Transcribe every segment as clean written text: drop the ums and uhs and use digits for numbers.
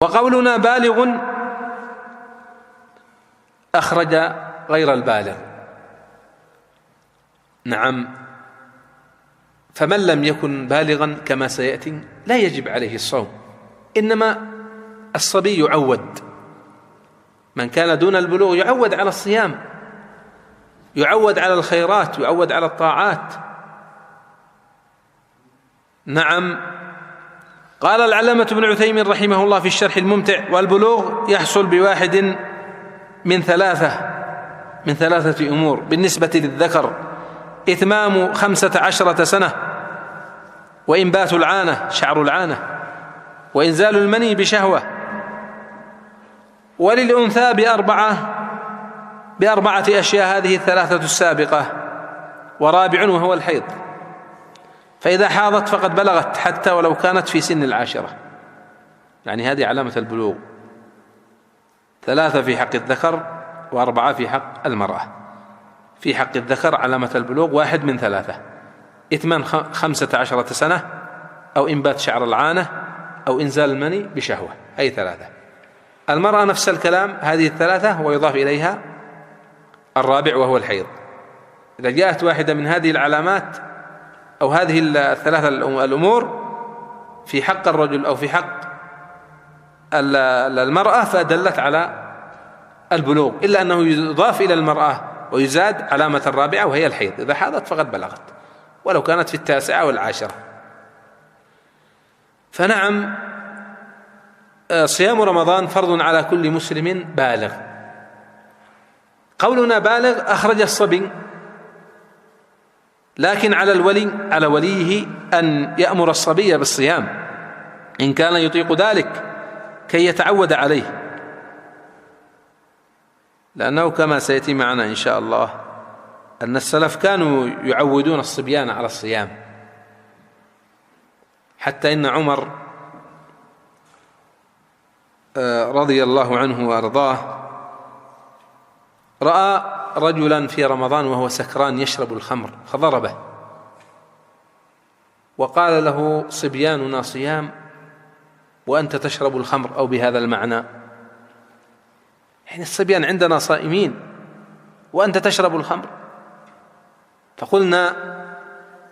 وقولنا بالغ أخرج غير البالغ. نعم، فمن لم يكن بالغا كما سيأتي لا يجب عليه الصوم، إنما الصبي يعود، من كان دون البلوغ يعود على الصيام، يعود على الخيرات، يعود على الطاعات. نعم. قال العلامة ابن عثيمين رحمه الله في الشرح الممتع: والبلوغ يحصل بواحد من ثلاثة أمور بالنسبة للذكر: إتمام 15 سنة، وإنبات العانة شعر العانة، وإنزال المني بشهوة. وللأنثى بأربعة أشياء، هذه الثلاثة السابقة، ورابع وهو الحيض، فإذا حاضت فقد بلغت حتى ولو كانت في سن 10. يعني هذه علامة البلوغ، 3 في حق الذكر و4 في حق المرأة. في حق الذكر علامة البلوغ 1 من 3: إتمام 15 سنة، أو إنبات شعر العانة، أو إنزال المني بشهوة، أي 3. المرأة نفس الكلام، هذه 3 ويضاف إليها الرابع وهو الحيض. إذا جاءت واحدة من هذه العلامات أو هذه الثلاثة الأمور في حق الرجل أو في حق المرأة فدلت على البلوغ، إلا أنه يضاف إلى المرأة ويزاد علامة الرابعة وهي الحيض، إذا حاضت فقد بلغت ولو كانت في 9 و10. فنعم، صيام رمضان فرض على كل مسلم بالغ. قولنا بالغ أخرج الصبي، لكن على وليه أن يأمر الصبي بالصيام إن كان يطيق ذلك كي يتعود عليه، لأنه كما سيأتي معنا إن شاء الله أن السلف كانوا يعودون الصبيان على الصيام، حتى إن عمر رضي الله عنه وأرضاه رأى رجلا في رمضان وهو سكران يشرب الخمر فضربه، وقال له: صبياننا صيام وأنت تشرب الخمر، أو بهذا المعنى، يعني الصبيان عندنا صائمين وأنت تشرب الخمر. فقلنا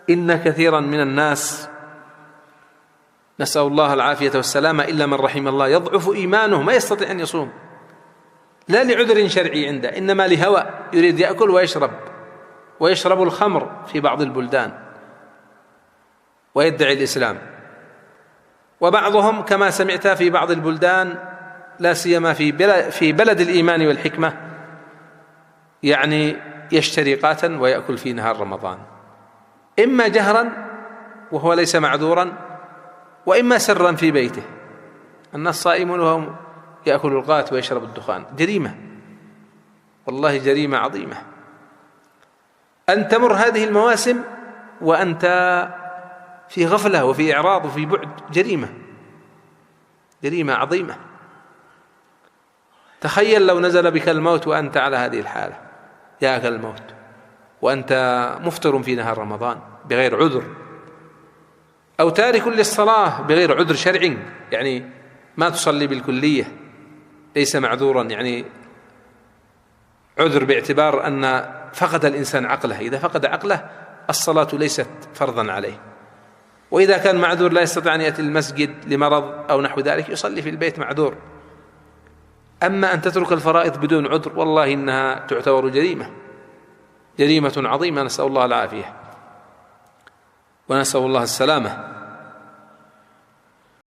إن كثيرا من الناس، نسأل الله العافية والسلامة، إلا من رحم الله، يضعف إيمانه، ما يستطيع أن يصوم، لا لعذر شرعي عنده، إنما لهوى، يريد يأكل ويشرب الخمر في بعض البلدان ويدعي الإسلام. وبعضهم كما سمعت في بعض البلدان، لا سيما في بلد الإيمان والحكمة، يعني يشتري قاتا ويأكل في نهار رمضان، إما جهرا وهو ليس معذورا، وإما سرا في بيته. الناس صائمون وهم يأكل القات ويشرب الدخان. جريمة، والله جريمة عظيمة أن تمر هذه المواسم وأنت في غفلة وفي إعراض وفي بعد. جريمة عظيمة. تخيل لو نزل بك الموت وأنت على هذه الحالة، جاءك الموت وأنت مفطر في نهار رمضان بغير عذر، أو تارك للصلاة بغير عذر شرعي، يعني ما تصلي بالكلية، ليس معذورا، يعني عذر باعتبار أن فقد الإنسان عقله. إذا فقد عقله الصلاة ليست فرضا عليه. وإذا كان معذور لا يستطيع أن يأتي المسجد لمرض أو نحو ذلك، يصلي في البيت معذور. أما أن تترك الفرائض بدون عذر، والله إنها تعتبر جريمة عظيمة، نسأل الله العافية ونسأل الله السلامة.